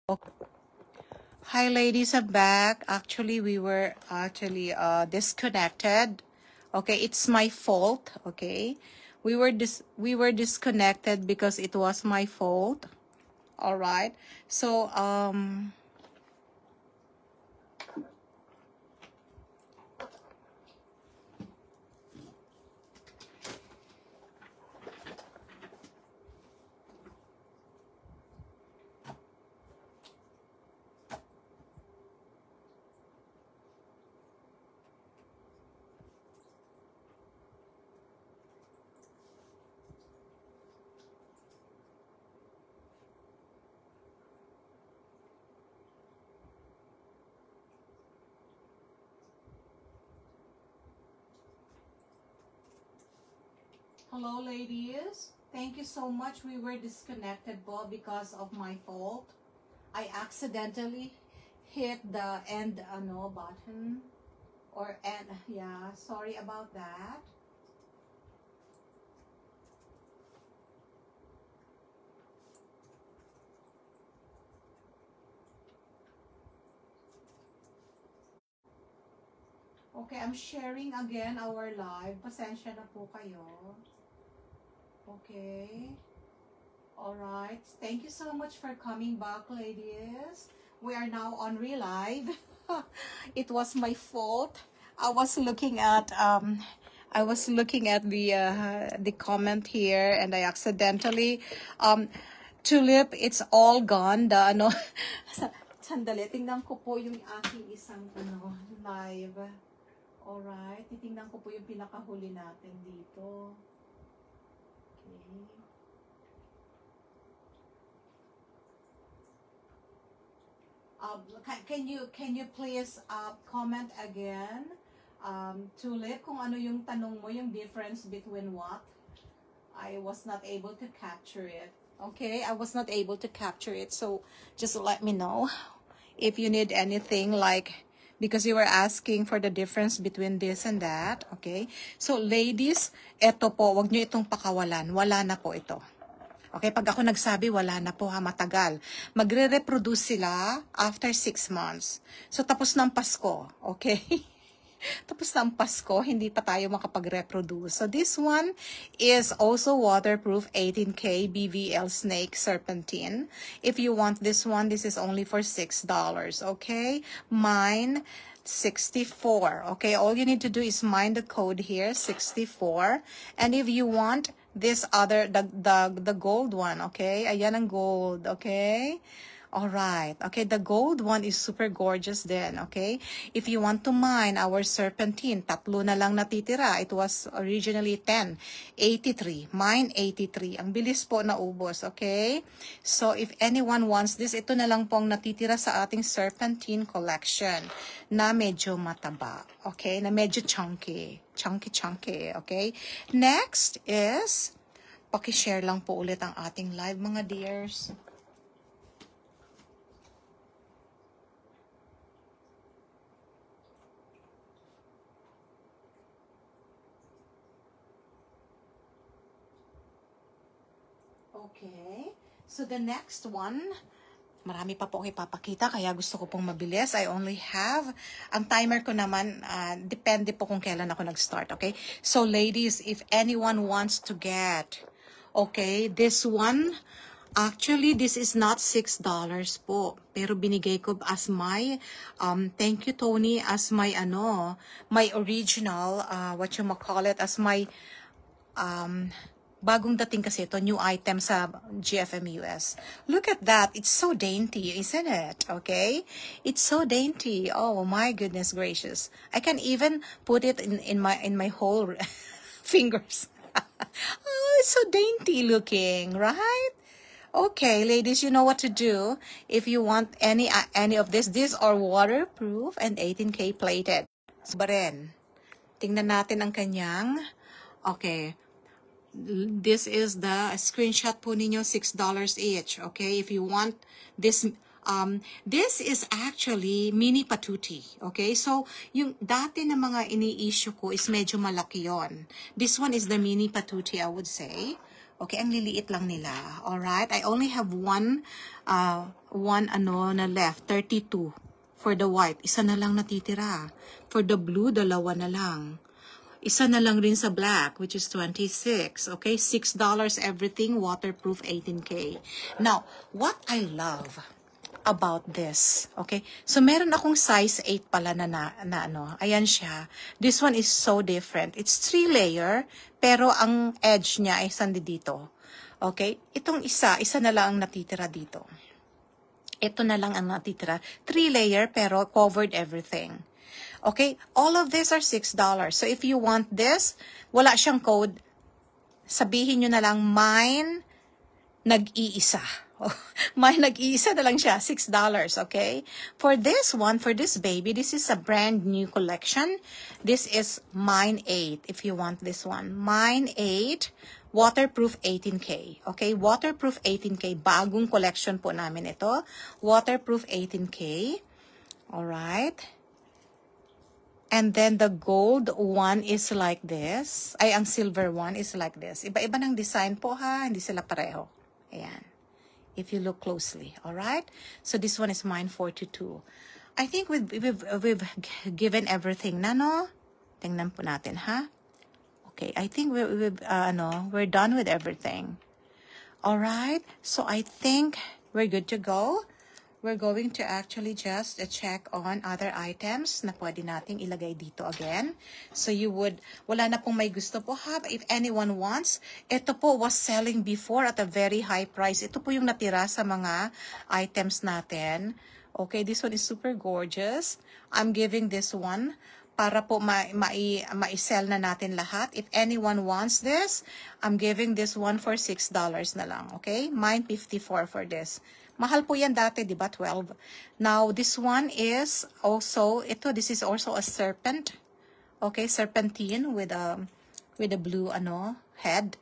Okay. Hi ladies, I'm back. Actually, we were disconnected. Okay, it's my fault. Okay, we were disconnected because it was my fault. All right. So hello ladies. Thank you so much. We were disconnected, Bob, because of my fault. I accidentally hit the end no button or end. Yeah, sorry about that. Okay, I'm sharing again our live. Pasensya na po kayo. Okay. Alright. Thank you so much for coming back, ladies. We are now on Relive. It was my fault. I was looking at the comment here and I accidentally Tulip, it's all gone. The ano sandali, tingnan ko po yung aking isang live. Alright, titingnan ko po yung pinakahuli natin dito. Okay. Can you please comment again, Tulip, kung ano yung tanong mo, yung difference between what? I was not able to capture it. Okay, I was not able to capture it, so just let me know if you need anything, like, because you were asking for the difference between this and that. Okay, so ladies, eto po, wag nyo itong pakawalan, wala na po ito. Okay, pag ako nagsabi, wala na po ha, matagal. Magre-reproduce sila after 6 months. So, tapos ng Pasko, okay? Tapos ng Pasko, hindi pa tayo makapag-reproduce. So, this one is also waterproof 18K BVL Snake Serpentine. If you want this one, this is only for $6, okay? Mine, 64, okay? All you need to do is mine the code here, 64. And if you want this other, the gold one, okay? Ayan ang gold, okay? Alright, okay, the gold one is super gorgeous then, okay? If you want to mine our serpentine, tatlo na lang natitira. It was originally 10, 83, mine 83. Ang bilis po naubos, okay? So, if anyone wants this, ito na lang pong natitira sa ating serpentine collection na medyo mataba, okay? Na medyo chunky, okay? Next is, paki-share lang po ulit ang ating live, mga dears. Okay, so the next one, marami pa po akong ipapakita, kaya gusto ko pong mabilis. I only have, ang timer ko naman, depende po kung kailan ako nag-start, okay? So ladies, if anyone wants to get, okay, this one, actually, this is not $6 po, pero binigay ko as my, thank you Tony, as my, my original, what you call it, as my, bagong dating kasi ito, new item sa GFM US. Look at that. It's so dainty, isn't it? Okay? It's so dainty. Oh my goodness gracious. I can even put it in my whole fingers. Oh, it's so dainty looking, right? Okay, ladies, you know what to do. If you want any of this, these are waterproof and 18K plated. So, ba rin? Tingnan natin ang kanyang, okay, this is the screenshot po ninyo, $6 each, okay? If you want this, this is actually mini patuti, okay? So, yung dati na mga ini-issue ko is medyo malaki yon. This one is the mini patuti, I would say. Okay, ang liliit lang nila. Alright, I only have one na left, 32 for the white. Isa na lang natitira. For the blue, dalawa na lang. Isa na lang rin sa black, which is 26. Okay, $6 everything, waterproof 18K. Now, what I love about this, okay? So, meron akong size 8 pala na ano. Ayan siya. This one is so different. It's 3-layer, pero ang edge niya ay sandi dito. Okay? Itong isa na lang ang natitira dito. Ito na lang ang natitira. 3-layer, pero covered everything. Okay? All of these are $6. So, if you want this, wala siyang code. Sabihin nyo na lang, mine, nag-iisa. Mine, nag-iisa na lang siya. $6. Okay? For this one, for this baby, this is a brand new collection. This is mine 8, if you want this one. Mine 8, waterproof 18K. Okay? Waterproof 18K. Bagong collection po namin ito. Waterproof 18K. Alright? And then the gold one is like this. Ay, ang silver one is like this. Iba-iba ng design po ha. Hindi sila pareho. Ayan. If you look closely. Alright? So this one is mine 42. I think we've given everything na, no? Tingnan po natin, ha? Okay. I think we're done with everything. Alright? So I think we're good to go. We're going to actually just check on other items na pwede nating ilagay dito again. So you would, wala na pong may gusto po ha. If anyone wants, ito po was selling before at a very high price. Ito po yung natira sa mga items natin. Okay, this one is super gorgeous. I'm giving this one para po ma-sell na natin lahat. If anyone wants this, I'm giving this one for $6 na lang. Okay, mine 54 for this. Mahal po yan dati, di ba? 12. Now, this one is also, this is also a serpent. Okay, serpentine with a blue, head.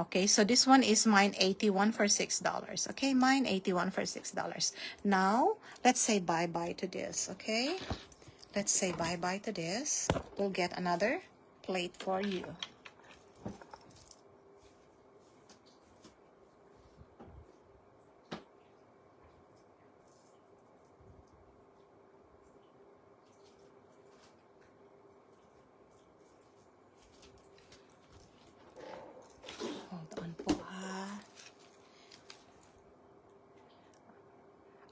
Okay, so this one is mine 81 for $6. Okay, mine 81 for $6. Now, let's say bye-bye to this, okay? Let's say bye-bye to this. We'll get another plate for you.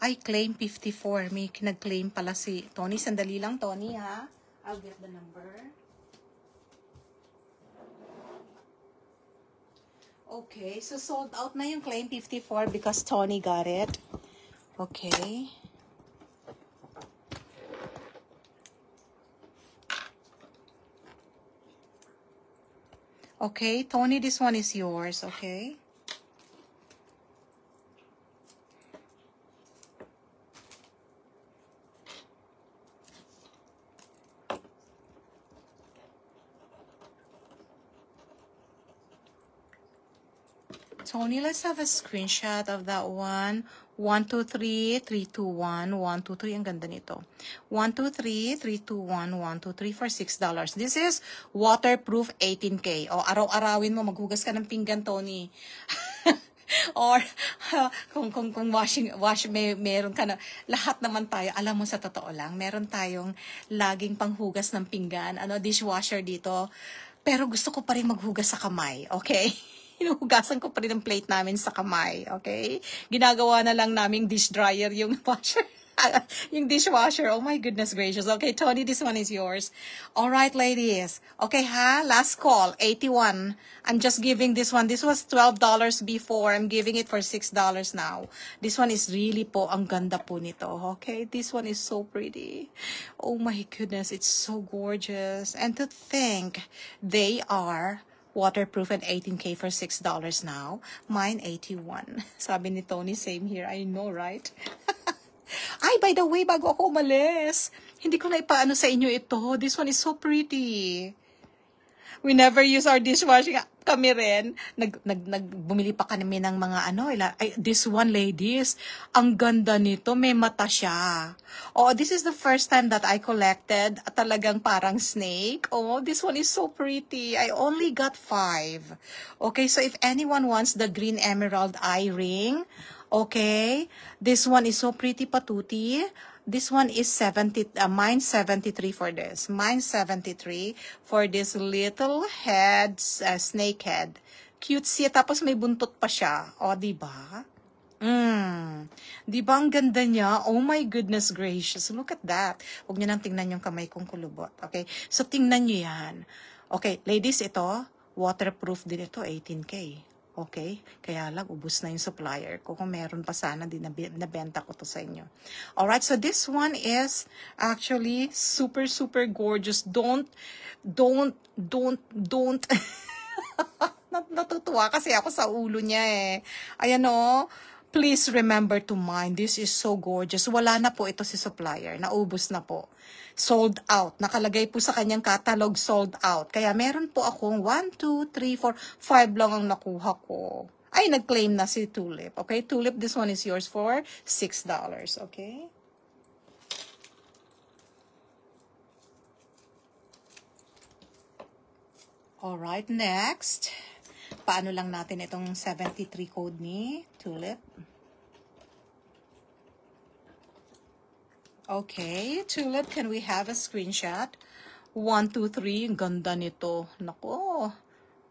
I claim 54. May nag-claim pala si Tony. Sandali lang, Tony, ha? I'll get the number. Okay, so sold out na yung claim 54 because Tony got it. Okay. Okay, Tony, this one is yours, okay? Tony, let's have a screenshot of that one. 123 321 123. Ang ganda nito. 123 321 123 for $6. This is waterproof 18K. O, araw-arawin mo, maghugas ka ng pinggan, Tony. Or kung meron ka na, lahat naman tayo, alam mo sa totoo lang, meron tayong laging panghugas ng pinggan, dishwasher dito. Pero gusto ko pa rin maghugas sa kamay, okay? Hinuhugasan ko pa rin ang plate namin sa kamay, okay? Ginagawa na lang naming dish dryer yung washer. Yung dishwasher. Oh my goodness gracious. Okay, Tony, this one is yours. All right, ladies. Okay, ha? Last call, 81. I'm just giving this one. This was $12 before. I'm giving it for $6 now. This one is really po, ang ganda po nito. Okay, this one is so pretty. Oh my goodness, it's so gorgeous. And to think, they are waterproof and 18K for $6 now. Mine, 81. Sabi ni Tony, same here. I know, right? Ay, by the way, bago ako umalis, hindi ko na ipaano sa inyo ito. This one is so pretty. We never use our dishwashing. Kami rin, bumili pa kami ng mga this one, ladies, ang ganda nito, may mata siya. Oh, this is the first time that I collected talagang parang snake. Oh, this one is so pretty. I only got 5. Okay, so if anyone wants the green emerald eye ring, okay, this one is so pretty, patuti. This one is 70, mine 73 for this. Mine 73 for this little head, snake head. Cute siya, tapos may buntot pa siya. O, diba? Diba ang ganda niya? Oh my goodness gracious. Look at that. Huwag niyo nang tingnan yung kamay kong kulubot. Okay? So, tingnan niyo yan. Okay, ladies, ito, waterproof din ito, 18K. Okay? Kaya lang, ubus na yung supplier ko. Kung meron pa sana, nabenta ko to sa inyo. Alright, so this one is actually super, super gorgeous. Don't. Natutuwa kasi ako sa ulo niya eh. Ayan o. Please remember to mine. This is so gorgeous. Wala na po ito si supplier. Naubos na po. Sold out. Nakalagay po sa kanyang catalog, sold out. Kaya meron po akong 1, 2, 3, 4, 5 lang ang nakuha ko. Ay, nag-claim na si Tulip. Okay, Tulip, this one is yours for $6. Okay? Alright, next. Paano lang natin itong 73 code ni Tulip? Okay, Tulip, can we have a screenshot? 1, 2, 3, ang ganda nito. Nako,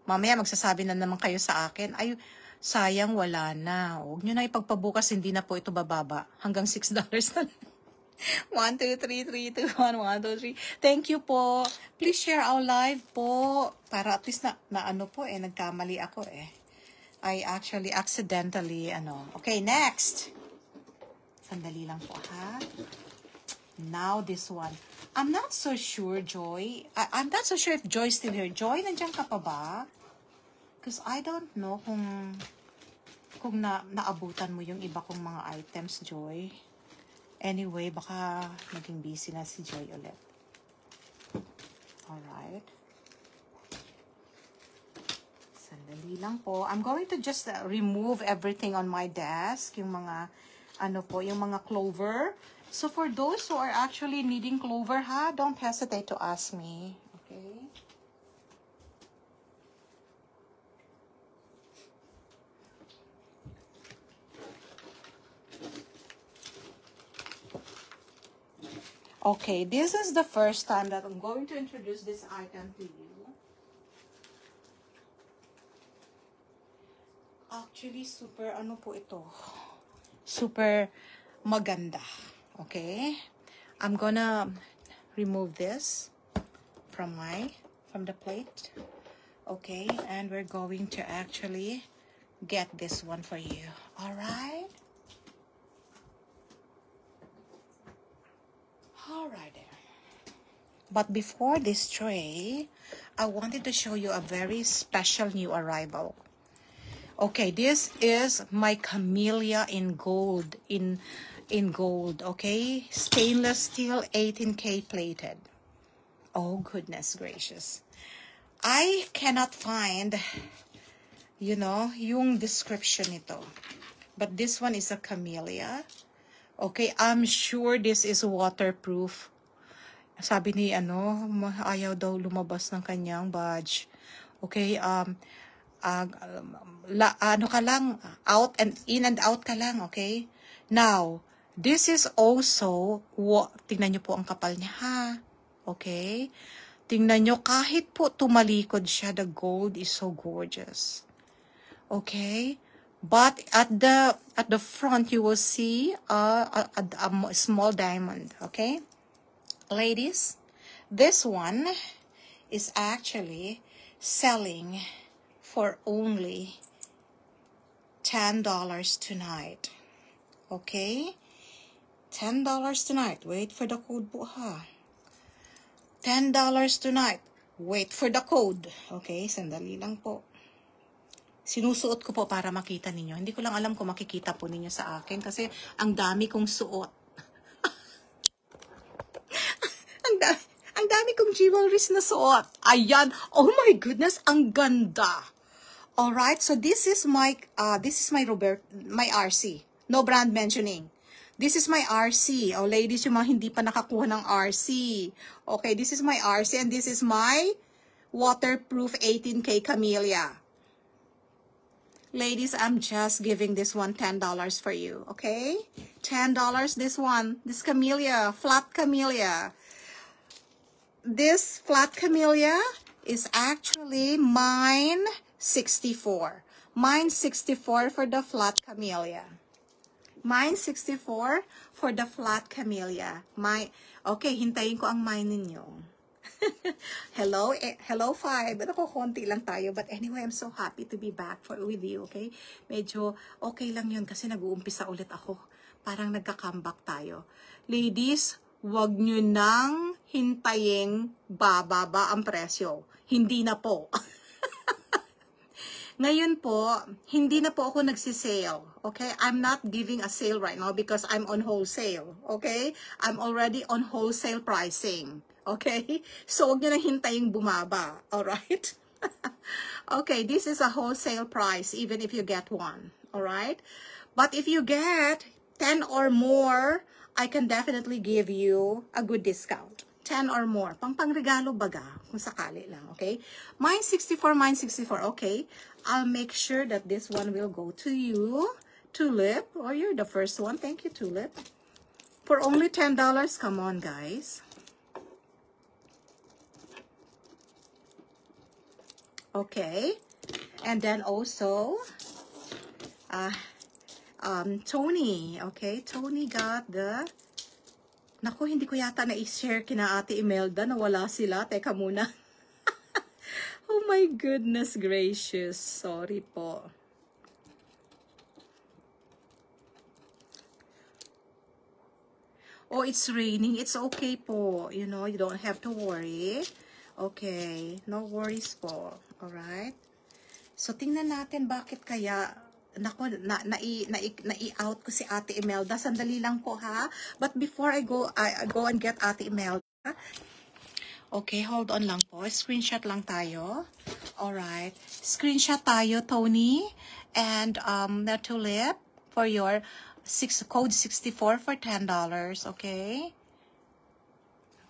mamaya magsasabi na naman kayo sa akin, ay, sayang wala na. Huwag nyo na ipagpabukas, hindi na po ito bababa. Hanggang $6 na lang. 1, 2, 3, 3, 2, 1, 1, 2, 3. Thank you po. Please share our live po. Para at least na ano po eh, nagkamali ako eh. I actually accidentally, Okay, next. Sandali lang po ha. Now this one. I'm not so sure, Joy. I'm not so sure if Joy's still here. Joy, nandiyan ka pa ba? Because I don't know kung naabutan mo yung iba kong mga items, Joy. Anyway, baka naging busy na si Joy ulit. Alright. Sandali lang po. I'm going to just remove everything on my desk. Yung mga, yung mga clover. So for those who are actually needing clover, don't hesitate to ask me. Okay? Okay, this is the first time that I'm going to introduce this item to you. Actually, super, po ito? Super maganda. Okay? I'm gonna remove this from the plate. Okay? And we're going to actually get this one for you. Alright? Alright there. But before this tray, I wanted to show you a very special new arrival. Okay, this is my camellia in gold, in gold, okay? Stainless steel, 18K plated. Oh, goodness gracious. I cannot find, yung description nito. But this one is a camellia. Okay, I'm sure this is waterproof. Sabi ni, ayaw daw lumabas ng kanyang badge. Okay, out and in and out ka lang, okay? Now, this is also, tingnan nyo po ang kapal niya, ha? Okay? Tingnan nyo, kahit po tumalikod siya, the gold is so gorgeous. Okay? But at the front, you will see a small diamond, okay? Ladies, this one is actually selling for only $10 tonight. Okay? $10 tonight. Wait for the code po, ha? $10 tonight. Wait for the code. Okay? Sandali lang po. Sinusuot ko po para makita ninyo. Hindi ko lang alam kung makikita po ninyo sa akin kasi ang dami kong suot. Ang dami kong jewelries na suot. Ayan. Oh my goodness, ang ganda. Alright, so this is my RC. No brand mentioning. This is my RC. Oh, ladies, yung mga hindi pa nakakuha ng RC. Okay, this is my RC and this is my waterproof 18K Camellia. Ladies, I'm just giving this one $10 for you, okay? $10 this one. This Camellia, flat Camellia. This flat Camellia is actually mine 64. Mine 64 for the flat Camellia. Mine 64 for the flat Camellia. Okay, hintayin ko ang mine ninyo. Hello, hello 5. Ako, konti lang tayo. But anyway, I'm so happy to be back with you, okay? Medyo okay lang yun kasi nag-uumpisa ulit ako. Parang nagka-comeback tayo. Ladies, wag nyo nang hintayin bababa ang presyo. Hindi na po. Ngayon po, hindi na po ako nagsisale, okay? I'm not giving a sale right now because I'm on wholesale, okay? I'm already on wholesale pricing, okay? So, huwag nyo na hintaying bumaba, alright? Okay, this is a wholesale price even if you get one, alright? But if you get 10 or more, I can definitely give you a good discount. 10 or more. Pang-regalo baga, kung sakali lang, okay? Mine 64, mine 64, okay? I'll make sure that this one will go to you, Tulip, or you're the first one. Thank you, Tulip. For only $10, come on, guys. Okay. And then also, Tony, okay? Tony got the... Naku, hindi ko yata na-share kina Ate Imelda na wala sila. Teka muna. Oh my goodness gracious. Sorry po. Oh, it's raining. It's okay po. You know, you don't have to worry. Okay. No worries po. Alright? So, tingnan natin bakit kaya... Naku, na-out ko si Ate Imelda. Sandali lang po, ha? But before I go and get Ate Imelda. Okay, hold on lang po. Screenshot lang tayo. Alright. Screenshot tayo, Tony. And the Tulip for your code 64 for $10. Okay?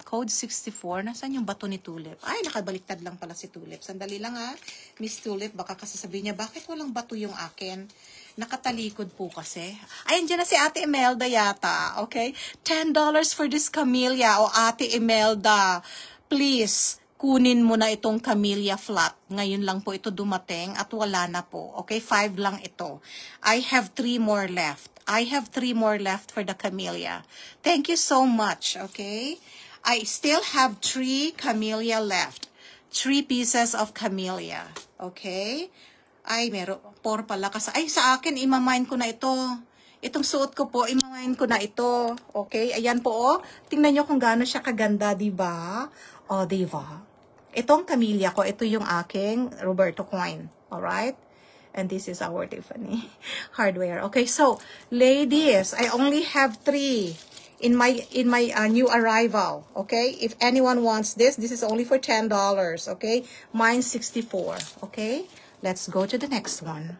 Code 64. Nasaan yung bato ni Tulip? Ay, nakabaliktad lang pala si Tulip. Sandali lang ha. Miss Tulip, baka kasasabihin niya, bakit walang bato yung akin? Nakatalikod po kasi. Ay, dyan na si Ate Imelda yata. Okay? $10 for this Camellia. O Ate Imelda, please, kunin mo na itong Camellia flat. Ngayon lang po ito dumating at wala na po. Okay? 5 lang ito. I have 3 more left. I have 3 more left for the Camellia. Thank you so much. Okay? I still have 3 Camellia left. 3 pieces of Camellia. Okay? Ay, meron. 4 pala. Kasi, ay, sa akin, imamine ko na ito. Itong suot ko po, imamine ko na ito. Okay? Ayan po, oh. Tingnan nyo kung gaano siya kaganda, diba? O, diba? Itong Camellia ko, ito yung aking Roberto coin. Alright? And this is our Tiffany hardware. Okay, so, ladies, I only have 3. In my new arrival, okay? If anyone wants this is only for $10, okay? Mine 64, okay? Let's go to the next one.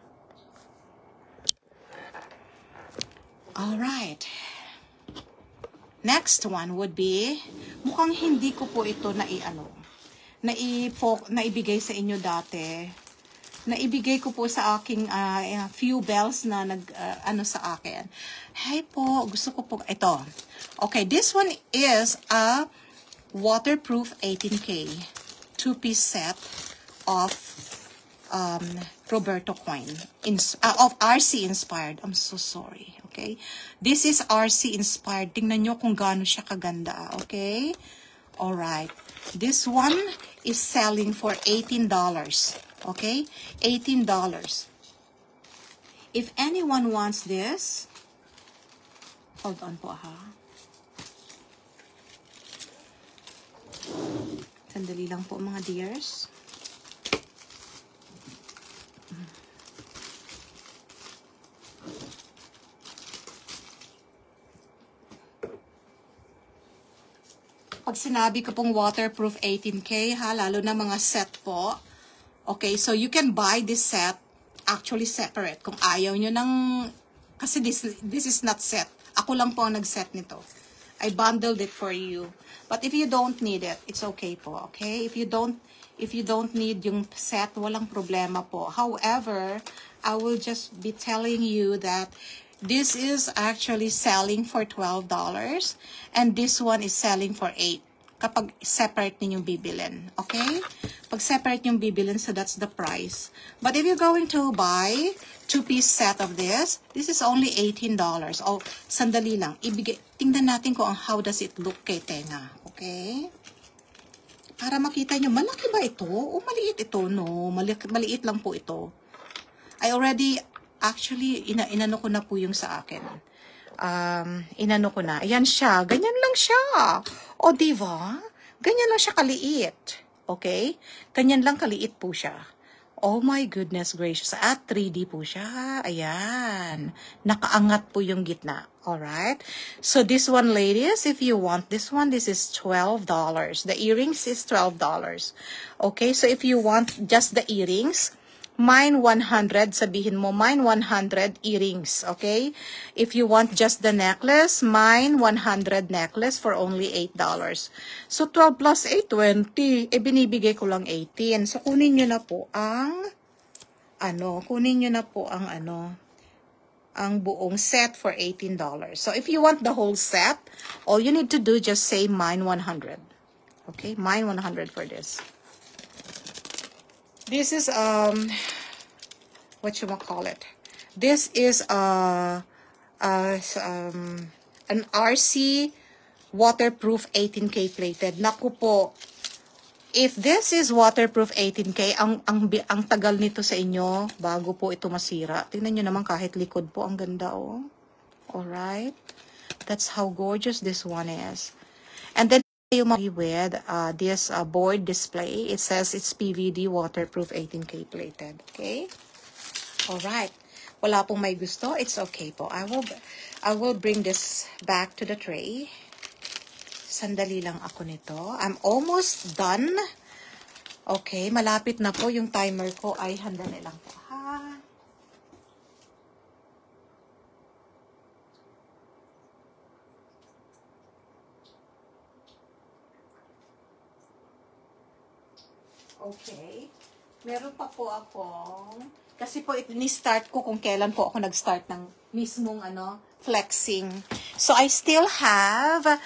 All right. Next one would be, mukhang hindi ko po ito naibigay sa inyo dati. Naibigay ko po sa aking few bells na sa akin. Hey po, gusto ko po ito. Okay, this one is a waterproof 18K 2-piece set of Roberto coin of RC inspired. I'm so sorry. Okay, this is RC inspired. Tingnan nyo kung gaano siya kaganda. Okay, all right. This one is selling for $18. Okay, $18. If anyone wants this, hold on po ha. Sandali lang po mga dears. pag sinabi ko pong waterproof 18K, ha, lalo na mga set po. Okay, so you can buy this set actually separate. Kung ayaw nyo ng, kasi this is not set. Ako lang po ang nag-set nito. I bundled it for you. But if you don't need it, it's okay po, okay? If you don't need yung set, walang problema po. However, I will just be telling you that this is actually selling for $12 and this one is selling for $8 kapag separate ninyong bibilin. Okay? Pag separate yung bibilin, so that's the price. But if you're going to buy 2-piece set of this is only $18. Oh, sandali lang. Tingnan natin kung how does it look kay Tenga. Okay? Para makita nyo, malaki ba ito? O maliit ito? No, maliit lang po ito. I already, actually, inano ko na po yung sa akin. Inano ko na. Ayan siya. Ganyan lang siya. O, diba? Ganyan lang siya kaliit. Okay? Ganyan lang kaliit po siya. Oh my goodness gracious. At 3D po siya. Ayan. Nakaangat po yung gitna. Alright? So, this one, ladies, if you want this one, this is $12. The earrings is $12. Okay? So, if you want just the earrings, mine 100, sabihin mo, mine 100 earrings, okay? If you want just the necklace, mine 100 necklace for only $8. So, 12 plus 8, 20. Binibigay ko lang 18. So, kunin nyo na po ang, ang buong set for $18. So, if you want the whole set, all you need to do, just say mine 100. Okay? Mine 100 for this. This is, what you call it? This is, an RC waterproof 18K plated. Naku po, if this is waterproof 18K, ang tagal nito sa inyo, bago po ito masira. Tingnan nyo naman kahit likod po, ang ganda, oh. Alright? That's how gorgeous this one is. And then, with this board display, it says it's PVD waterproof 18K plated. Okay? Alright. Wala pong may gusto. It's okay po. I will bring this back to the tray. Sandali lang ako nito. I'm almost done. Okay. Malapit na po yung timer ko. Ay, handa na lang po. Ha? Okay. Meron pa po akong, kasi po ni-start ko kung kailan po ako nag-start ng mismong flexing. So, I still have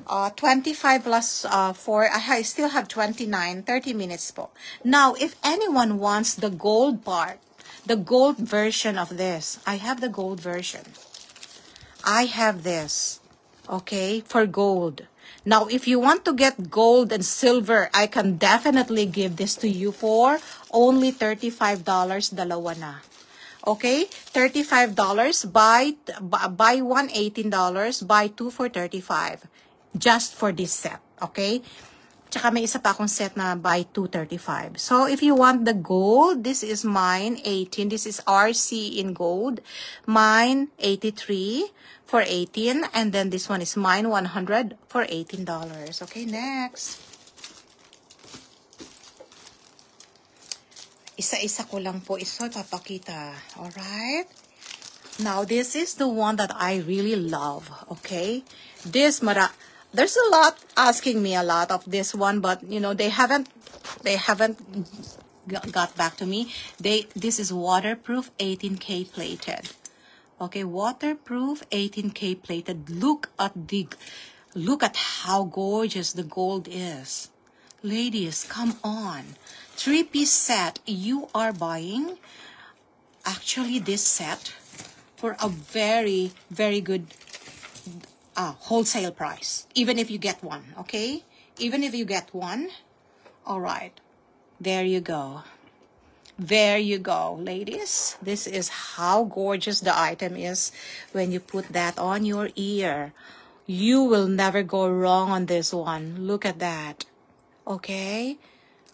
25 plus 4. I still have 29, 30 minutes po. Now, if anyone wants the gold part, the gold version of this, I have the gold version. I have this, okay, for gold. Now, if you want to get gold and silver, I can definitely give this to you for only $35, dalawa na. Okay? $35, buy one $18, buy two for $35. Just for this set. Okay? Tsaka may isa pa akong set na buy two $35. So, if you want the gold, this is mine, 18. This is RC in gold. Mine, 83 for 18. And then this one is mine, 100 for $18. Okay, next. Isa-isa ko lang po papakita. Alright? Now, this is the one that I really love. Okay? There's a lot asking me a lot of this one, but you know, they haven't got back to me. This is waterproof 18K plated. Okay, waterproof 18K plated. Look at how gorgeous the gold is. Ladies, come on. 3-piece set. You are buying actually this set for a very, very good wholesale price. Even if you get one, okay? Even if you get one. All right. There you go. There you go, ladies. This is how gorgeous the item is when you put that on your ear. You will never go wrong on this one. Look at that. Okay?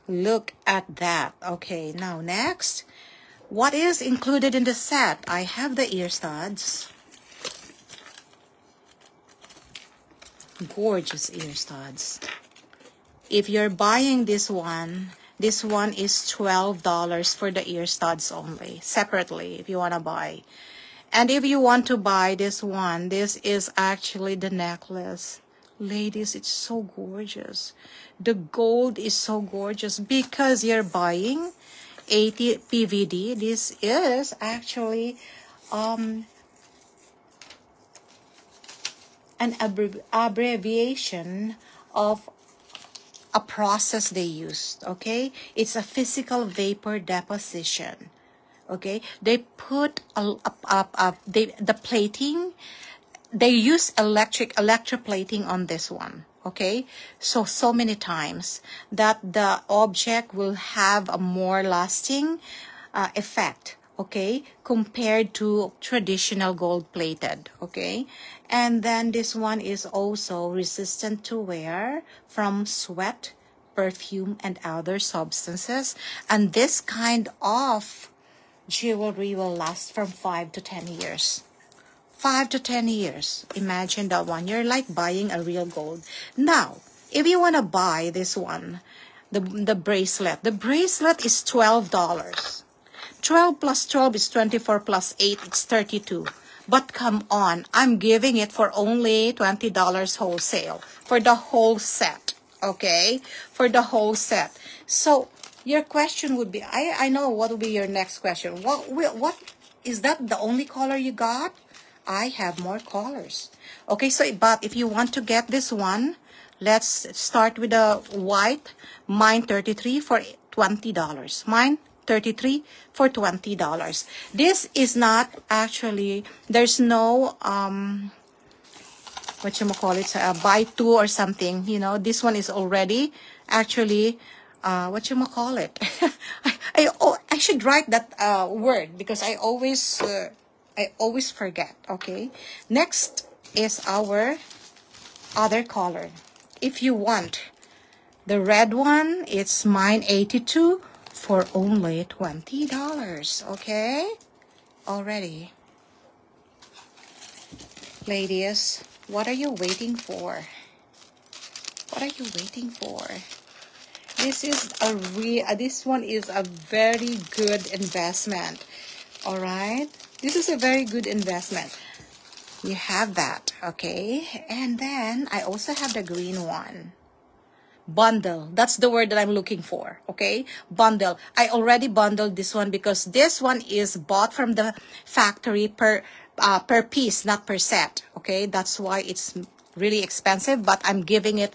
Look at that. Okay, now next. What is included in the set? I have the ear studs. Gorgeous ear studs. If you're buying this one is $12 for the ear studs only, separately if you want to buy. And if you want to buy this one, this is actually the necklace. Ladies, it's so gorgeous. The gold is so gorgeous because you're buying 80 PVD. This is actually an abbreviation of a process they used, okay? It's a physical vapor deposition, okay? They put the plating, they use electroplating on this one, okay? So many times that the object will have a more lasting effect, okay, compared to traditional gold plated, okay? And then this one is also resistant to wear from sweat, perfume, and other substances. And this kind of jewelry will last from 5 to 10 years. 5 to 10 years. Imagine that one. You're like buying a real gold. Now, if you want to buy this one, the bracelet. The bracelet is $12. 12 plus 12 is 24 plus 8, it's 32. But come on, I'm giving it for only $20 wholesale for the whole set, okay? For the whole set. So your question would be, I know what will be your next question. What is that the only color you got? I have more colors. Okay, so but if you want to get this one, let's start with the white. Mine 33 for $20. Mine 33 for $20. This is not actually, there's no what you call it, buy two or something, you know. This one is already actually what you call it. I should write that word because I always forget. Okay, next is our other color. If you want the red one, it's mine 82 for only $20. Okay, already. Ladies, what are you waiting for? What are you waiting for? This is this one is a very good investment. All right, this is a very good investment. You have that, okay? And then I also have the green one. Bundle. That's the word that I'm looking for, okay? Bundle. I already bundled this one because this one is bought from the factory per piece, not per set, okay? That's why it's really expensive, but I'm giving it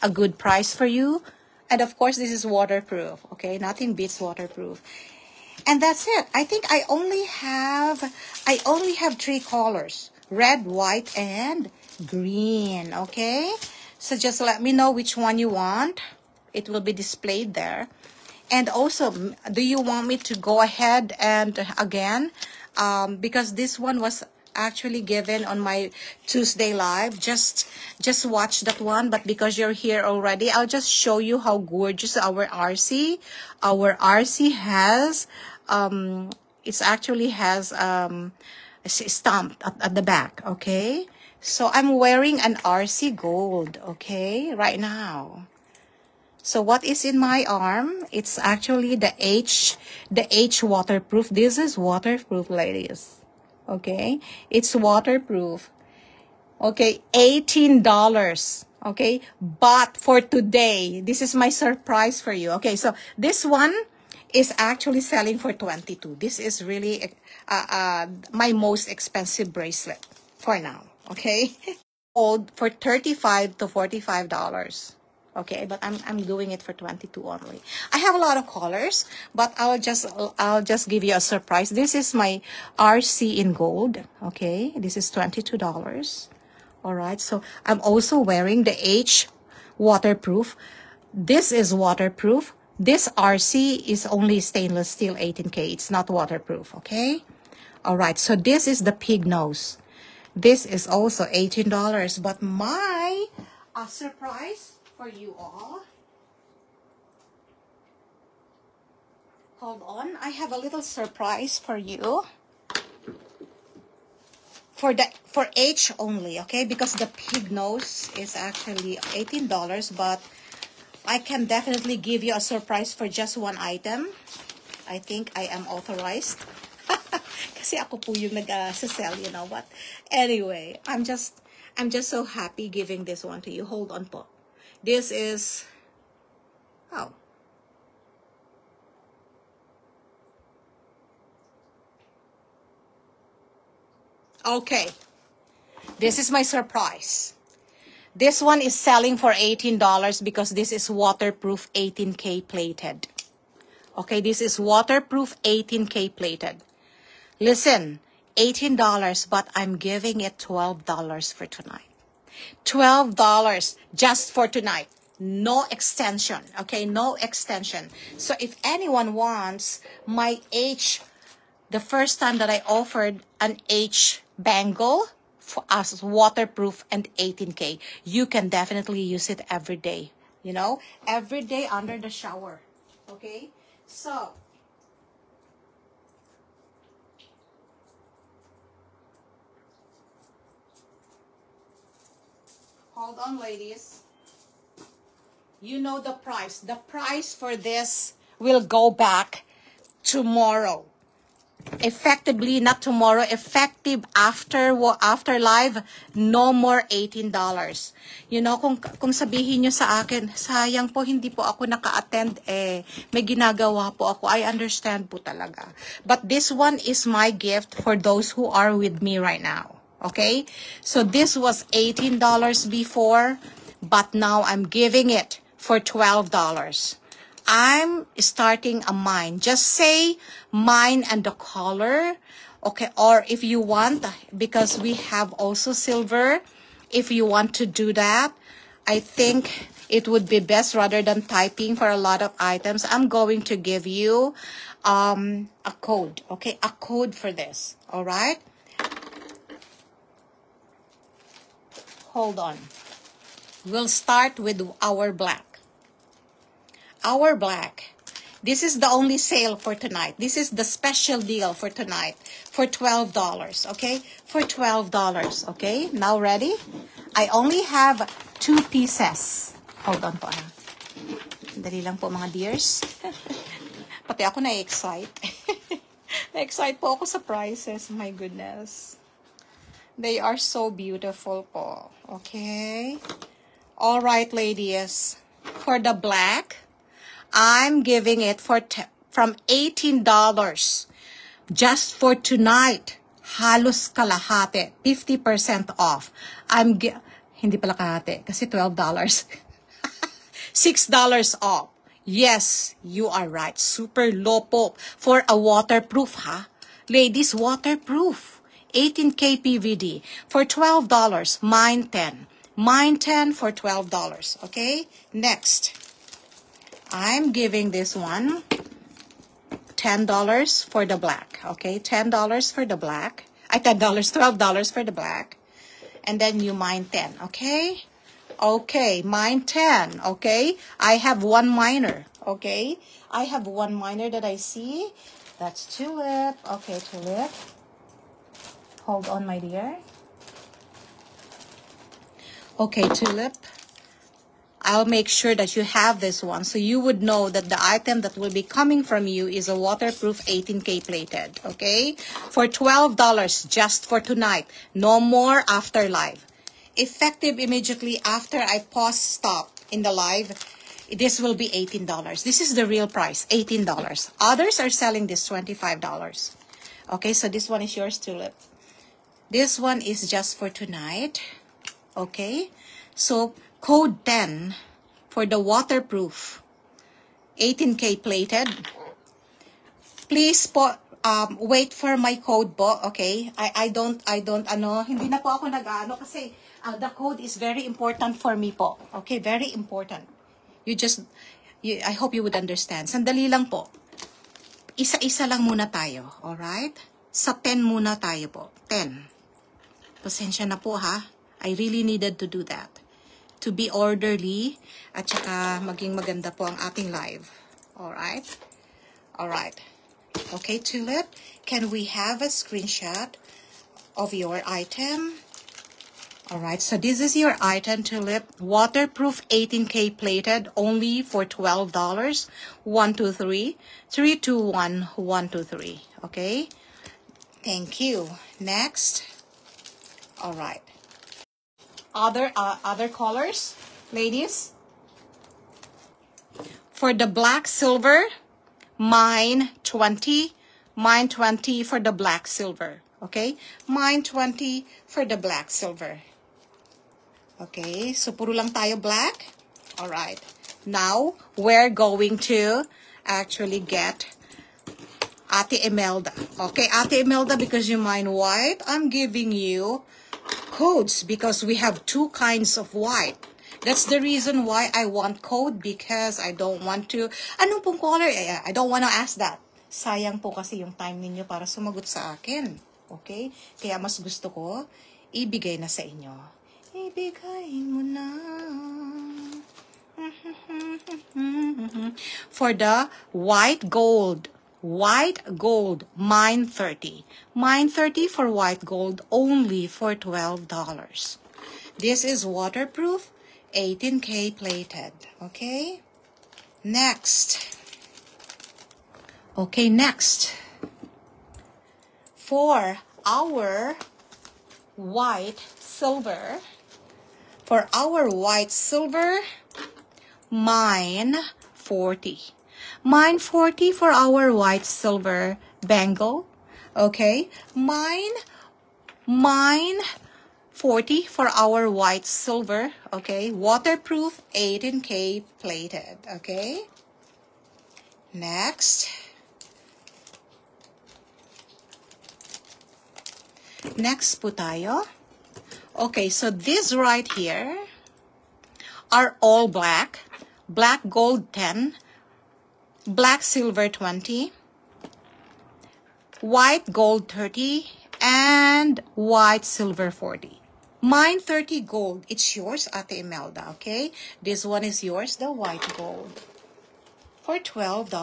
a good price for you. And of course, this is waterproof, okay? Nothing beats waterproof. And that's it. I think I only have 3 colors: red, white, and green, okay? So just let me know which one you want. It will be displayed there. And also, do you want me to go ahead and again, because this one was actually given on my Tuesday live, just watch that one. But because you're here already, I'll just show you how gorgeous our RC has. It actually has stamped at the back, okay? So I'm wearing an RC gold, okay, right now. So what is in my arm? It's actually the H waterproof. This is waterproof, ladies. Okay, it's waterproof. Okay, $18. Okay, but for today, this is my surprise for you. Okay, so this one is actually selling for $22. This is really my most expensive bracelet for now. Okay, sold for $35 to $45. Okay, but I'm doing it for $22 only. I have a lot of colors, but I'll just give you a surprise. This is my RC in gold. Okay, this is $22. All right, so I'm also wearing the H waterproof. This is waterproof. This RC is only stainless steel 18K. It's not waterproof. Okay, all right. So this is the pig nose. This is also $18, but my surprise for you all. Hold on, I have a little surprise for you. for H only, okay? Because the pig nose is actually $18, but I can definitely give you a surprise for just one item. I think I am authorized. Kasi ako po yung nag-sell, you know what? Anyway, I'm just so happy giving this one to you. Hold on po. This is, oh. Okay. This is my surprise. This one is selling for $18 because this is waterproof 18K plated. Okay, this is waterproof 18K plated. Listen, $18, but I'm giving it $12 for tonight. $12 just for tonight. No extension, okay? No extension. So if anyone wants my H, the first time that I offered an H bangle for us, waterproof and 18K, you can definitely use it every day, you know? Every day under the shower, okay? So, hold on, ladies. You know the price. The price for this will go back tomorrow. Effectively, not tomorrow. Effective after live, no more $18. You know, kung sabihin nyo sa akin, sayang po, hindi po ako naka-attend, may ginagawa po ako. I understand po talaga. But this one is my gift for those who are with me right now. Okay? So this was $18 before, but now I'm giving it for $12. I'm starting a mine. Just say mine and the color. Okay, or if you want, because we have also silver, if you want to do that, I think it would be best rather than typing for a lot of items. I'm going to give you a code. Okay, a code for this. All right? Hold on. We'll start with our black. Our black. This is the only sale for tonight. This is the special deal for tonight for $12, okay? For $12, okay? Now ready? I only have 2 pieces. Hold on po. Dali lang po mga dears. Pati ako na-excite. Na-excite po ako sa prices. My goodness. They are so beautiful po. Okay? All right, ladies. For the black, I'm giving it from $18 just for tonight. Halos kalahati, 50% off. Hindi pala kalahati kasi $12. $6 off. Yes, you are right. Super low po for a waterproof, ha? Ladies, waterproof. 18K PVD for $12. Mine 10. Mine 10 for $12. Okay? Next. I'm giving this one $10 for the black. Okay, $10 for the black. $12 for the black. And then you mine 10. Okay? Okay, mine 10. Okay? I have one miner. Okay? I have one miner that I see. That's tulip. Okay, tulip. Hold on, my dear. Okay, tulip. I'll make sure that you have this one so you would know that the item that will be coming from you is a waterproof 18K plated, okay? For $12 just for tonight. No more after live. Effective immediately after I pause stop in the live, this will be $18. This is the real price, $18. Others are selling this $25. Okay, so this one is yours, tulip. This one is just for tonight. Okay, so code 10 for the waterproof 18K plated. Please po, wait for my code po, okay? I don't, hindi na po ako nag-ano kasi the code is very important for me po. Okay, very important. I hope you would understand. Sandali lang po. Isa-isa lang muna tayo, alright? Sa 10 muna tayo po, 10. Pasensya na po ha. I really needed to do that. To be orderly at saka maging maganda po ang ating live. Alright? Alright. Okay, tulip. Can we have a screenshot of your item. Alright, so this is your item, Tulip. Waterproof 18K plated, only for $12. 123 321 123. Okay? Thank you. Next. Alright. Other colors, ladies. For the black silver, mine 20. Mine 20 for the black silver. Okay? Mine 20 for the black silver. Okay, so puro lang tayo black. Alright. Now, we're going to actually get Ate Imelda. Okay, Ate Imelda, because you mine white, I'm giving you codes because we have two kinds of white. That's the reason why I want code, because I don't want to... Anong pong color? I don't want to ask that. Sayang po kasi yung time ninyo para sumagot sa akin. Okay? Kaya mas gusto ko, ibigay na sa inyo. Ibigay mo na. For the white gold, mine 30. Mine 30 for white gold, only for $12. This is waterproof, 18K plated. Okay? Next. Okay, next. For our white silver, mine 40. Mine 40 for our white silver bangle. Okay? Mine 40 for our white silver. Okay? Waterproof, 18K plated. Okay? Next. Next po tayo. Okay, so these right here are all black. Black gold 10, black silver 20, white gold 30, and white silver 40. Mine 30 gold. It's yours, Ate Imelda, okay? This one is yours, the white gold. For $12,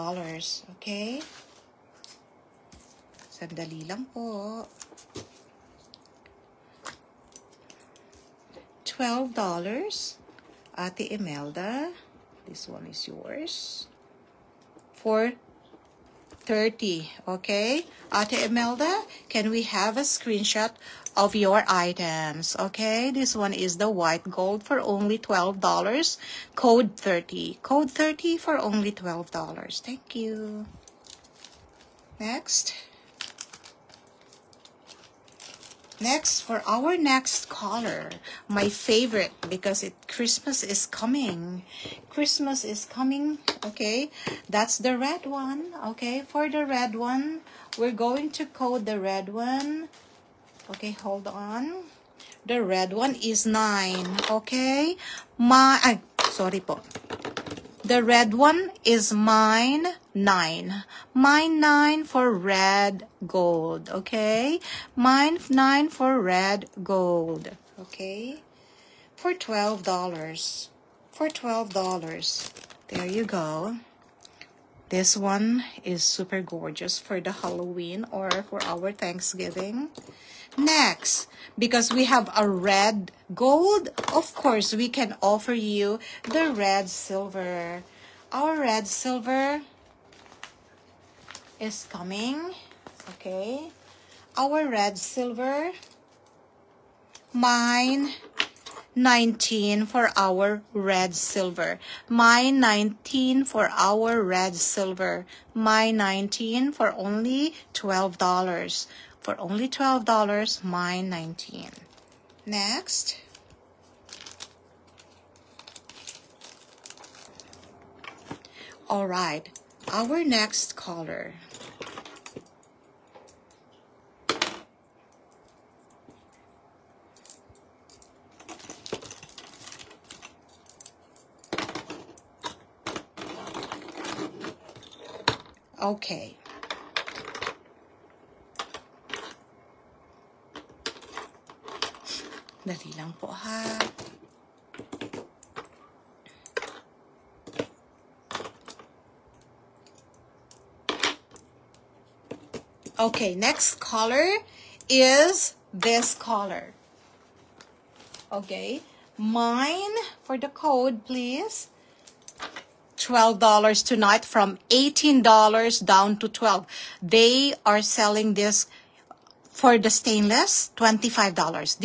okay? Sandali lang po. $12, Ate Imelda. This one is yours. For 30, okay? Ate Imelda, can we have a screenshot of your items? Okay, this one is the white gold for only $12. Code 30. Code 30 for only $12. Thank you. Next. Next, for our next color, my favorite, because Christmas is coming. Christmas is coming, okay? That's the red one, okay? For the red one, we're going to code the red one. Okay, hold on. The red one is 9, okay? Sorry po. The red one is mine 9. Mine 9 for red gold, okay? Mine 9 for red gold, okay? For $12. For $12. There you go. This one is super gorgeous for the Halloween or for our Thanksgiving. Next, because we have a red gold, of course, we can offer you the red silver. Our red silver is coming, okay? Our red silver, mine 19 for our red silver. Mine 19 for our red silver. Mine 19 for only $12. For only $12, mine 19. Next. All right, our next color. Okay. Dali lang po ha. Okay, next color is this color. Okay, mine for the code, please. $12 tonight, from $18 down to $12. They are selling this for the stainless, $25.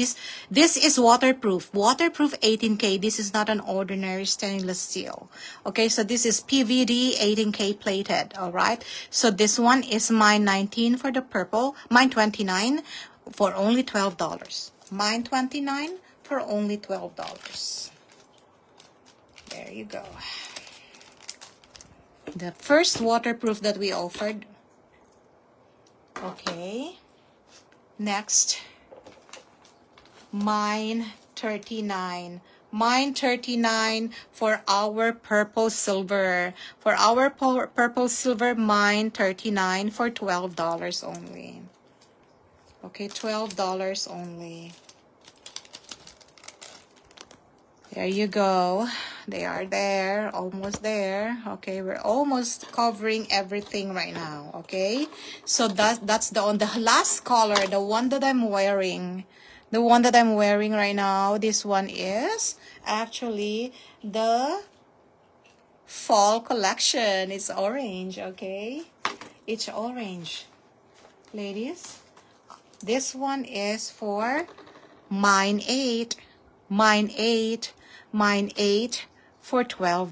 This is waterproof 18K. This is not an ordinary stainless steel. Okay, so this is PVD 18K plated. All right, so this one is mine 19 for the purple, mine 29 for only $12. Mine 29 for only $12. There you go. The first waterproof that we offered. Okay. Next, mine 39. Mine 39 for our purple silver. For our purple silver, mine 39 for $12 only. Okay, $12 only. There you go. They are there, almost there. Okay, we're almost covering everything right now. Okay, so that's the last color, the one that I'm wearing. The one that I'm wearing right now, this one is actually the fall collection. It's orange, okay? It's orange. Ladies, this one is for mine 8. Mine 8. Mine 8 for $12.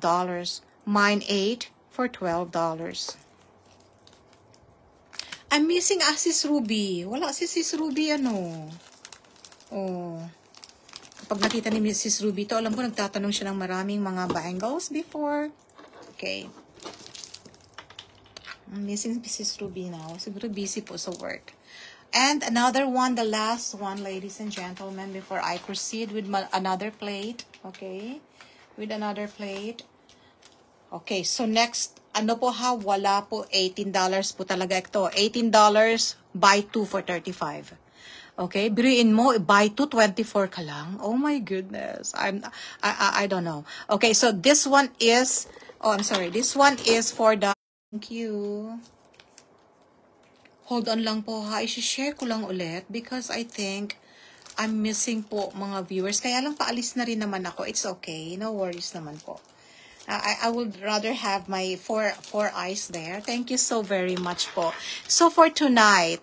Mine 8 for $12. I'm missing Sis Ruby. Wala si Sis Ruby, ano. Oh. Kapag nakita ni Mrs. Ruby to, alam ko nagtatanong siya ng maraming mga bangles before. Okay. I'm missing Mrs. Ruby now. Siguro busy po sa work. And another one, the last one, ladies and gentlemen, before I proceed with another plate. Okay? With another plate. Okay, so next, ano po ha? Wala po, $18 po talaga ito. $18, buy 2 for $35. Okay, biruin mo, buy 2, 24 ka lang. Oh my goodness. I don't know. Okay, so this one is, oh, I'm sorry. This one is for the, thank you. Hold on lang po ha. I-share ko lang ulit because I think I'm missing po mga viewers. Kaya lang paalis na rin naman ako. It's okay. No worries naman po. I would rather have my four eyes there. Thank you so very much po. So for tonight,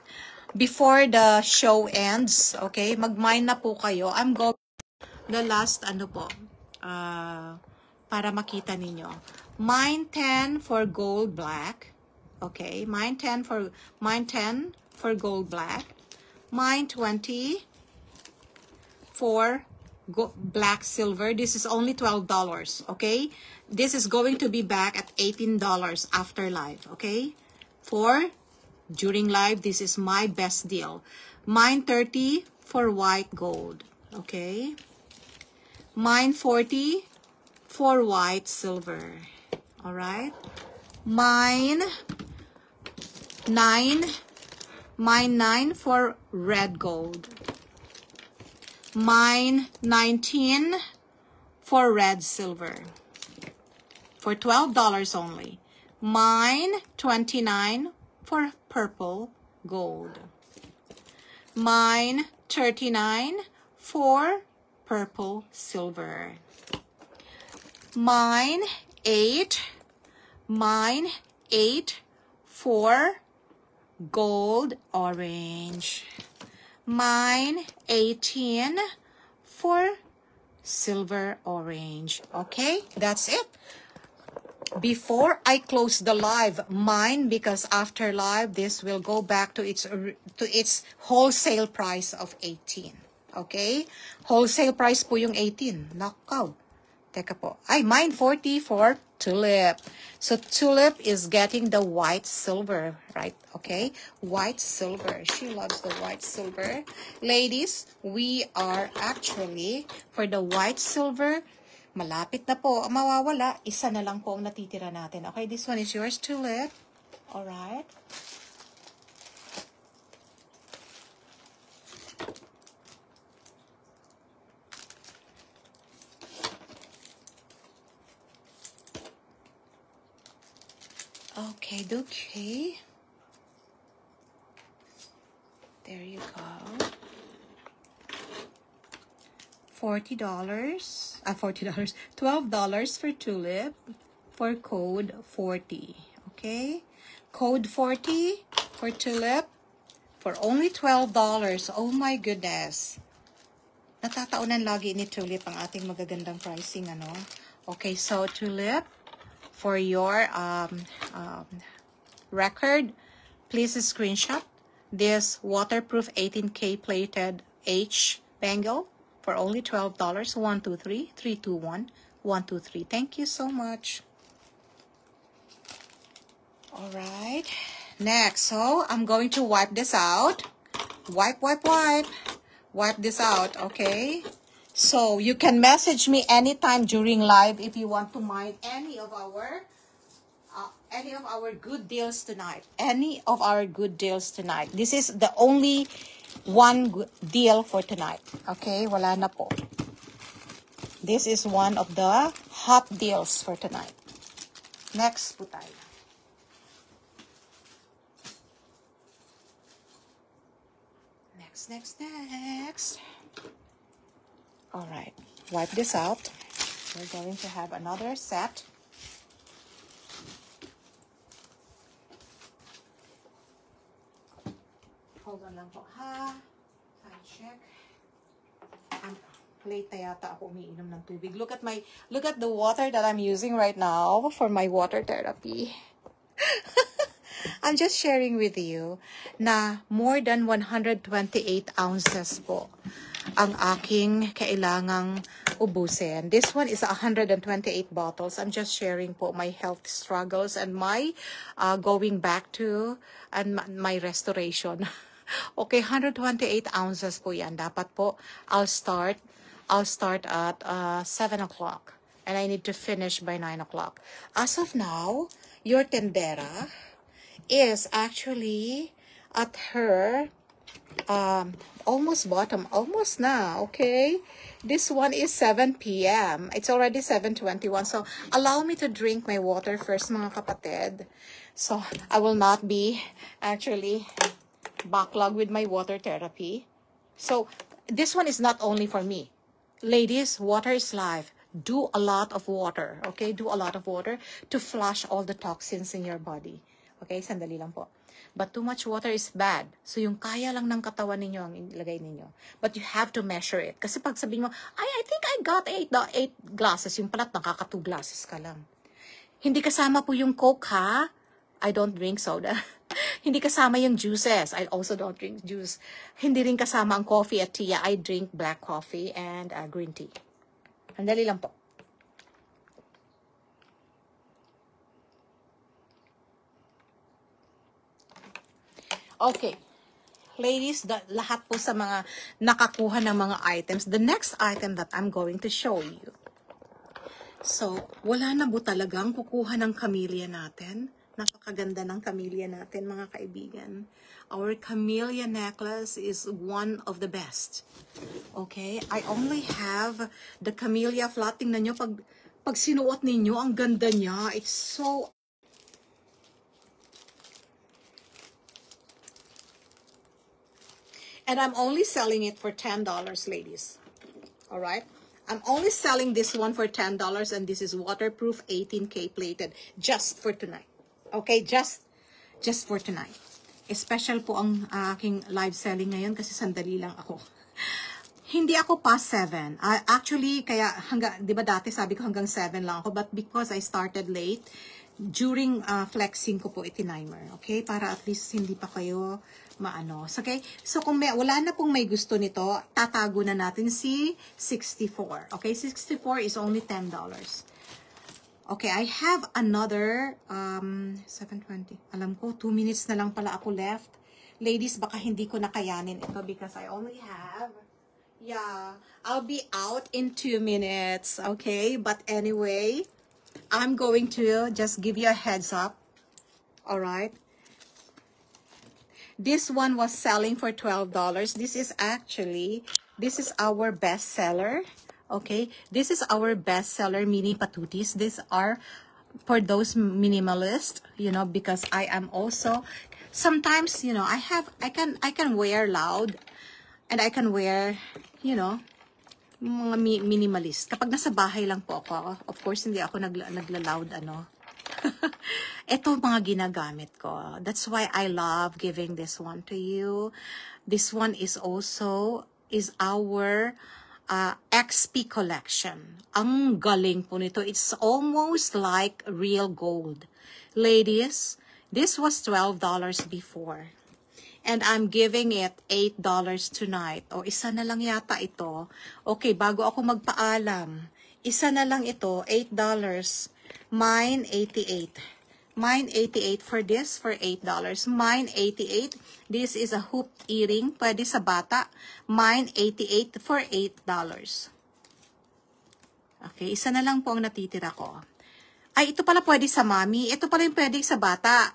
before the show ends, okay, mag-mine na po kayo. I'm going the last, ano po, para makita ninyo. Mine 10 for gold black. Okay, mine 10 for gold black. Mine 20 for black silver. This is only $12. Okay, this is going to be back at $18 after live. Okay, for during live, this is my best deal. Mine 30 for white gold. Okay, mine 40 for white silver. All right, mine 9 for red gold. Mine 19 for red silver. For $12 only. Mine 29 for purple gold. Mine 39 for purple silver. Mine 8 for gold orange. Mine 18 for silver orange. Okay, that's it. Before I close the live, mine, because after live this will go back to its wholesale price of 18. Okay, wholesale price po yung 18. Nakaw. Teka po. Ay, mine 40 for tulip. So tulip is getting the white silver, right? Okay, white silver. She loves the white silver. Ladies, we are actually for the white silver. Malapit na po mawawala. Isa na lang po ang natitira natin. Okay, this one is yours, tulip. All right. Okay. There you go. $40, $40, $12 for tulip for code 40. Okay, code 40 for tulip for only $12. Oh my goodness. Natataunan lagi ni tulip ang ating magagandang pricing, ano? Okay, so tulip, for your record, please screenshot this waterproof 18K plated H bangle for only $12. 1, 2, 3, 3, 2, 1, 1, 2, 3. Thank you so much. All right. Next, so I'm going to wipe this out. Wipe, wipe, wipe. Wipe this out, okay? So you can message me anytime during live if you want to mine any of our good deals tonight. Any of our good deals tonight. This is the only one good deal for tonight. Okay, wala na po. This is one of the hot deals for tonight. Next po tayo. Next. All right, wipe this out. We're going to have another set. Hold on lang po, ha? Time check. I'm late na yata ako umiinom ng tubig. Look at the water that I'm using right now for my water therapy. I'm just sharing with you na more than 128 ounces po ang aking kailangang ubusin. This one is 128 bottles. I'm just sharing po my health struggles and my going back to and my restoration. Okay, 128 ounces po yan. Dapat po, I'll start at 7 o'clock. And I need to finish by 9 o'clock. As of now, your tendera is actually at her almost bottom, almost now, okay? This one is 7 p.m. It's already 7:21. So, allow me to drink my water first, mga kapatid. So, I will not be actually backlogged with my water therapy. So, this one is not only for me. Ladies, water is life. Do a lot of water, okay? Do a lot of water to flush all the toxins in your body. Okay, sandali lang po. But too much water is bad. So, yung kaya lang ng katawan ninyo ang ilagay ninyo. But you have to measure it. Kasi pag sabihin mo, I think I got 8 glasses. Yung pala't nakaka 2 glasses ka lang. Hindi kasama po yung Coke, ha? I don't drink soda. Hindi kasama yung juices. I also don't drink juice. Hindi rin kasama ang coffee at tea. I drink black coffee and green tea. Sandali lang po. Okay, ladies, lahat po sa mga nakakuha ng mga items, the next item that I'm going to show you. So, wala na po talagang kukuha ng camellia natin. Napakaganda ng camellia natin, mga kaibigan. Our camellia necklace is one of the best. Okay, I only have the camellia flat. Tingnan nyo, pag sinuot ninyo, ang ganda niya. It's so... And I'm only selling it for $10, ladies. All right? I'm only selling this one for $10, and this is waterproof 18K plated just for tonight. Okay? Just for tonight. Special po ang aking live selling ngayon kasi sandali lang ako. Hindi ako past 7. Actually, kaya hanggang, di ba dati sabi ko hanggang 7 lang ako, but because I started late, during flexing ko po itinimer. Okay? Para at least hindi pa kayo maano. Okay? So, kung wala na pong may gusto nito, tatago na natin si 64. Okay? 64 is only $10. Okay, I have another 7:20. Alam ko, 2 minutes na lang pala ako left. Ladies, baka hindi ko nakayanin ito because I only have, I'll be out in 2 minutes. Okay? But anyway, I'm going to just give you a heads up. Alright? This one was selling for $12. This is our best seller. Okay, this is our best seller mini patutis. These are for those minimalists, you know, because I am also sometimes, you know, I can wear loud and I can wear, you know, mga minimalist. Kapag nasa bahay lang po ako, of course, hindi ako nagla-loud, ano. Ito mga ginagamit ko. That's why I love giving this one to you. This one is our XP collection. Ang galing po nito. It's almost like real gold. Ladies, this was $12 before. And I'm giving it $8 tonight. O, isa na lang yata ito. Okay, bago ako magpaalam, isa na lang ito, $8. Mine, 88. Mine, 88 for this, for $8. Mine, 88. This is a hoop earring. Pwede sa bata. Mine, 88 for $8. Okay, isa na lang po ang natitira ko. Ay, ito pala pwede sa mommy. Ito pala yung pwede sa bata.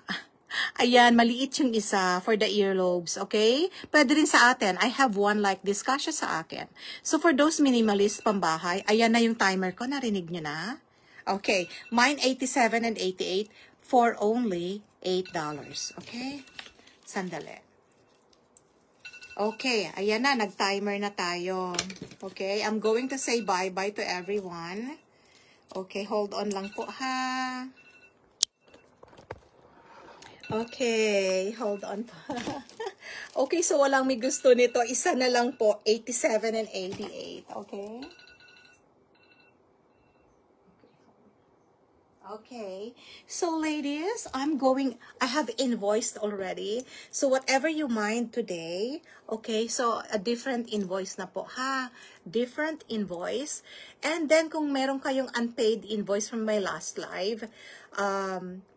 Ayan, maliit yung isa for the earlobes, okay? Pwede rin sa atin. I have one like this. Kasya sa akin. So, for those minimalist pambahay, ayan na yung timer ko. Narinig nyo na? Okay. Mine, 87 and 88 for only $8. Okay? Sandali. Okay. Ayan na. Nag-timer na tayo. Okay? I'm going to say bye-bye to everyone. Okay. Hold on lang po, ha? Okay, hold on pa. Okay, so walang may gusto nito. Isa na lang po, 87 and 88. Okay? Okay. So, ladies, I have invoiced already. So, whatever you mind today, okay, so, a different invoice na po, ha? Different invoice. And then, kung meron kayong unpaid invoice from my last live,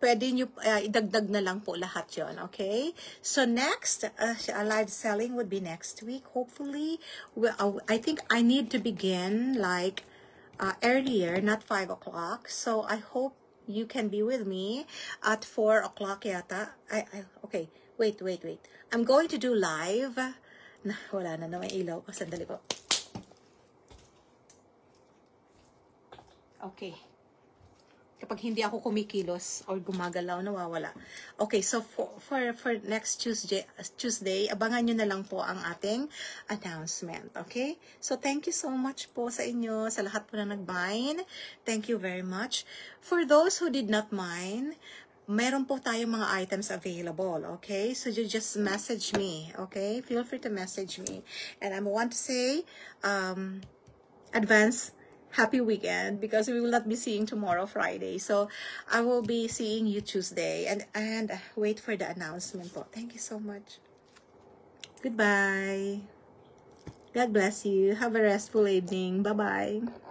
pwede nyo, idagdag na lang po lahat yon, okay? So, next, live selling would be next week, hopefully. I think I need to begin, like, earlier, not 5 o'clock. So, I hope you can be with me at 4 o'clock yata. Okay, wait. I'm going to do live. Wala na naman ilaw ko. Sandali po. Okay. Kapag hindi ako kumikilos or gumagalaw, nawawala. Okay, so for next Tuesday, abangan nyo na lang po ang ating announcement. Okay? So, thank you so much po sa inyo, sa lahat po na nag-mine. Thank you very much. For those who did not mine, meron po tayong mga items available. Okay? So, you just message me. Okay? Feel free to message me. And I want to say, advance happy weekend, because we will not be seeing tomorrow, Friday. So, I will be seeing you Tuesday. And wait for the announcement po. Thank you so much. Goodbye. God bless you. Have a restful evening. Bye-bye.